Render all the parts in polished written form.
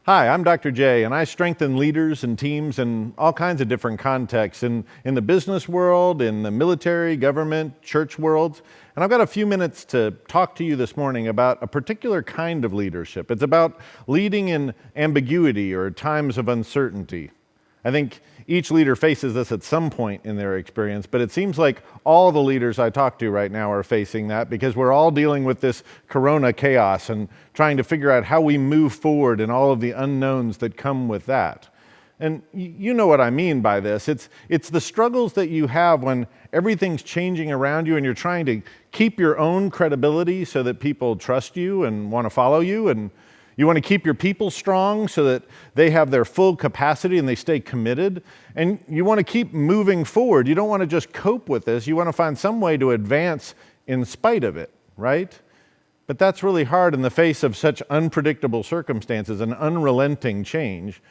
Hi, I'm Dr. J, and I strengthen leaders and teams in all kinds of different contexts, in the business world, in the military, government, church worlds. And I've got a few minutes to talk to you this morning about a particular kind of leadership. It's about leading in ambiguity or times of uncertainty. I think each leader faces this at some point in their experience, but it seems like all the leaders I talk to right now are facing that because we're all dealing with this corona chaos and trying to figure out how we move forward and all of the unknowns that come with that. And you know what I mean by this. It's the struggles that you have when everything's changing around you and you're trying to keep your own credibility so that people trust you and want to follow you, and you want to keep your people strong so that they have their full capacity and they stay committed. And you want to keep moving forward. You don't want to just cope with this. You want to find some way to advance in spite of it, right? But that's really hard in the face of such unpredictable circumstances and unrelenting change.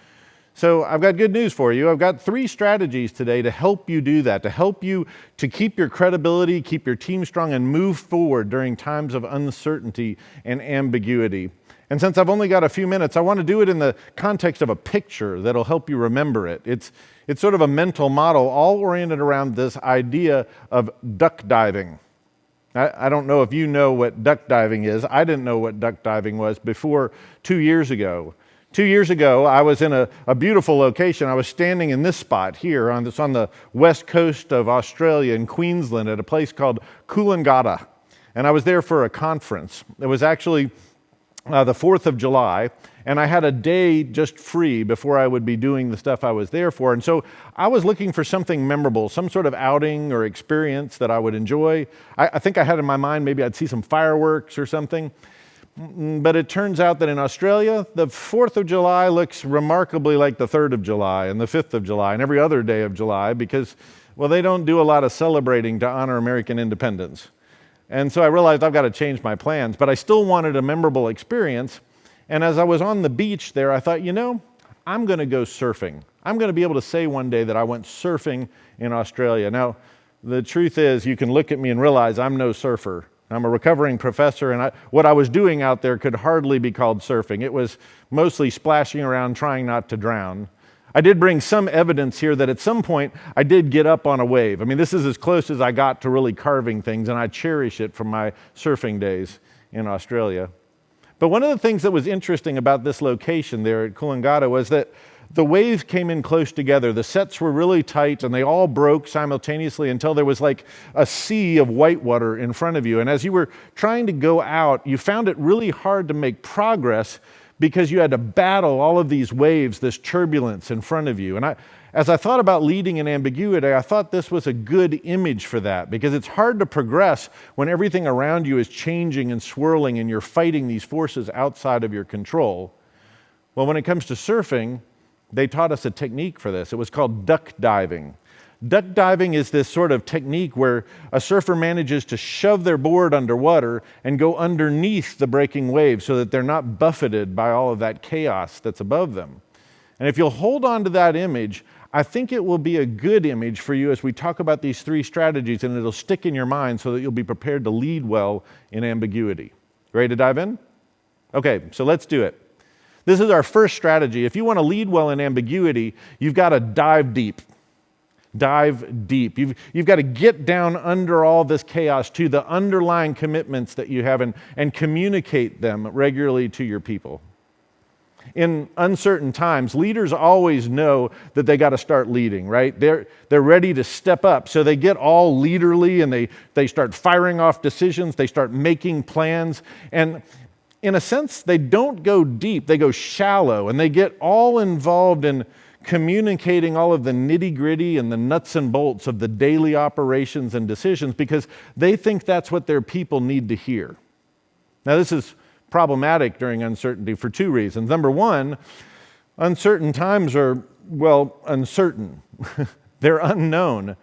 So I've got good news for you. I've got 3 strategies today to help you do that, to help you to keep your credibility, keep your team strong, and move forward during times of uncertainty and ambiguity. And since I've only got a few minutes, I want to do it in the context of a picture that'll help you remember it. It's sort of a mental model all oriented around this idea of duck diving. I don't know if you know what duck diving is. I didn't know what duck diving was before 2 years ago. 2 years ago, I was in a beautiful location. I was standing in this spot here on the west coast of Australia in Queensland at a place called Coolangatta. And I was there for a conference. It was actually the 4th of July, and I had a day just free before I would be doing the stuff I was there for. And so I was looking for something memorable, some sort of outing or experience that I would enjoy. I think I had in my mind maybe I'd see some fireworks or something. But it turns out that in Australia, the 4th of July looks remarkably like the 3rd of July and the 5th of July and every other day of July because, well, they don't do a lot of celebrating to honor American independence. And so I realized I've got to change my plans, but I still wanted a memorable experience. And as I was on the beach there, I thought, I'm going to go surfing. I'm going to be able to say one day that I went surfing in Australia. Now, the truth is, you can look at me and realize I'm no surfer. I'm a recovering professor, and what I was doing out there could hardly be called surfing. It was mostly splashing around, trying not to drown. I did bring some evidence here that at some point I did get up on a wave. I mean, this is as close as I got to really carving things, and I cherish it from my surfing days in Australia. But one of the things that was interesting about this location there at Coolangatta was that the waves came in close together. The sets were really tight, and they all broke simultaneously until there was like a sea of whitewater in front of you. And as you were trying to go out, you found it really hard to make progress because you had to battle all of these waves, this turbulence in front of you. And as I thought about leading in ambiguity, I thought this was a good image for that because it's hard to progress when everything around you is changing and swirling and you're fighting these forces outside of your control. Well, when it comes to surfing, they taught us a technique for this. It was called duck diving. Duck diving is this sort of technique where a surfer manages to shove their board underwater and go underneath the breaking waves so that they're not buffeted by all of that chaos that's above them. And if you'll hold on to that image, I think it will be a good image for you as we talk about these 3 strategies, and it'll stick in your mind so that you'll be prepared to lead well in ambiguity. Ready to dive in? Okay, so let's do it. This is our first strategy. If you want to lead well in ambiguity, you've got to dive deep. Dive deep. You've got to get down under all this chaos to the underlying commitments that you have and communicate them regularly to your people. In uncertain times, leaders always know that they got to start leading, right? They're ready to step up. So they get all leaderly and they start firing off decisions. They start making plans. And in a sense, they don't go deep. They go shallow, and they get all involved in communicating all of the nitty-gritty and the nuts and bolts of the daily operations and decisions because they think that's what their people need to hear. Now, this is problematic during uncertainty for 2 reasons. Number one, uncertain times are, uncertain. They're unknown.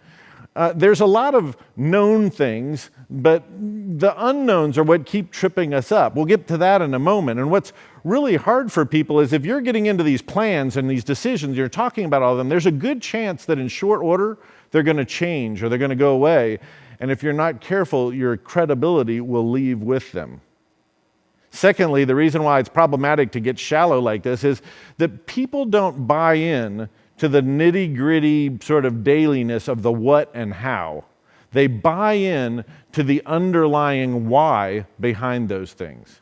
There's a lot of known things, but the unknowns are what keep tripping us up. We'll get to that in a moment. And what's really hard for people is if you're getting into these plans and these decisions, you're talking about all of them, there's a good chance that in short order, they're going to change or they're going to go away. And if you're not careful, your credibility will leave with them. Secondly, the reason why it's problematic to get shallow like this is that people don't buy in to the nitty-gritty sort of dailiness of the what and how. They buy in to the underlying why behind those things.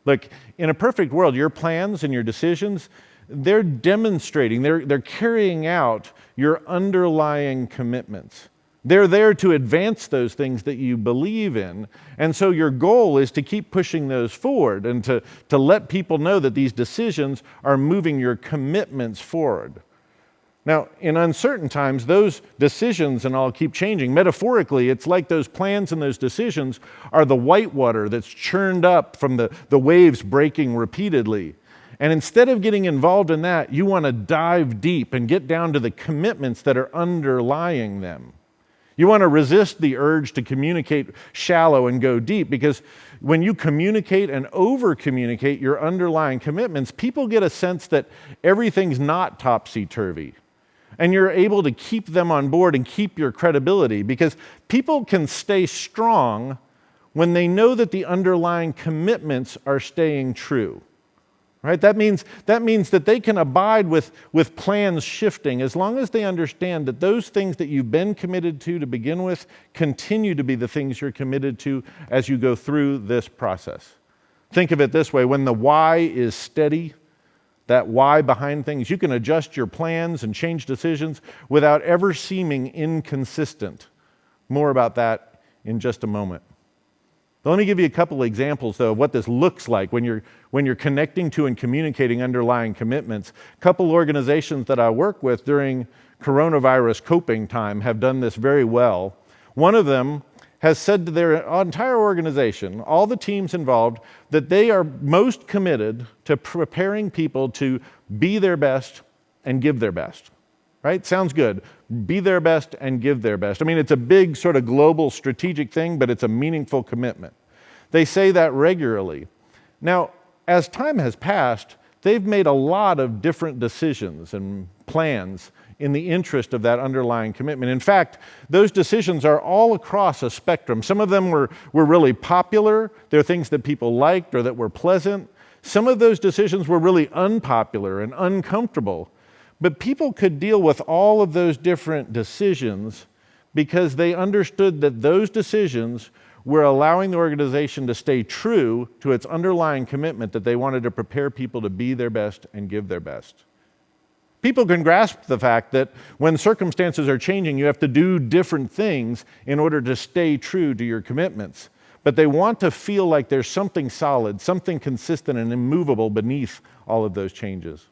Look, in a perfect world, your plans and your decisions, they're demonstrating, they're carrying out your underlying commitments. They're there to advance those things that you believe in. And so your goal is to keep pushing those forward and to let people know that these decisions are moving your commitments forward. Now, in uncertain times, those decisions and all keep changing. Metaphorically, it's like those plans and those decisions are the whitewater that's churned up from the waves breaking repeatedly. And instead of getting involved in that, you want to dive deep and get down to the commitments that are underlying them. You want to resist the urge to communicate shallow and go deep, because when you communicate and over-communicate your underlying commitments, people get a sense that everything's not topsy-turvy. And you're able to keep them on board and keep your credibility, because people can stay strong when they know that the underlying commitments are staying true. Right? That means that they can abide with plans shifting as long as they understand that those things that you've been committed to begin with continue to be the things you're committed to as you go through this process. Think of it this way: when the why is steady, that why behind things, you can adjust your plans and change decisions without ever seeming inconsistent. More about that in just a moment. But let me give you a couple of examples, though, of what this looks like when you're connecting to and communicating underlying commitments. A couple organizations that I work with during coronavirus coping time have done this very well. One of them has said to their entire organization, all the teams involved, that they are most committed to preparing people to be their best and give their best. Right? Sounds good. Be their best and give their best. I mean, it's a big sort of global strategic thing, but it's a meaningful commitment. They say that regularly. Now, as time has passed, they've made a lot of different decisions and plans in the interest of that underlying commitment. In fact, those decisions are all across a spectrum. Some of them were really popular. They're things that people liked or that were pleasant. Some of those decisions were really unpopular and uncomfortable. But people could deal with all of those different decisions because they understood that those decisions were allowing the organization to stay true to its underlying commitment that they wanted to prepare people to be their best and give their best. People can grasp the fact that when circumstances are changing, you have to do different things in order to stay true to your commitments. But they want to feel like there's something solid, something consistent and immovable beneath all of those changes.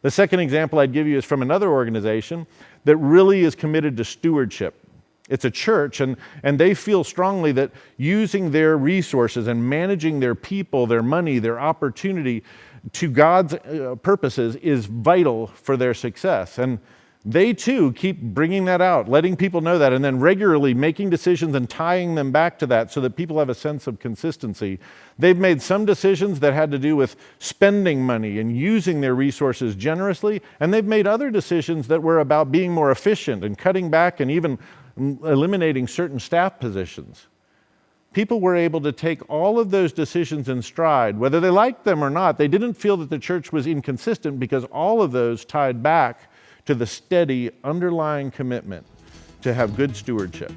The second example I'd give you is from another organization that really is committed to stewardship. It's a church, and they feel strongly that using their resources and managing their people, their money, their opportunity to God's purposes is vital for their success. And they too keep bringing that out, letting people know that, and then regularly making decisions and tying them back to that so that people have a sense of consistency. They've made some decisions that had to do with spending money and using their resources generously, and they've made other decisions that were about being more efficient and cutting back and even eliminating certain staff positions. People were able to take all of those decisions in stride. Whether they liked them or not, they didn't feel that the church was inconsistent because all of those tied back to the steady underlying commitment to have good stewardship.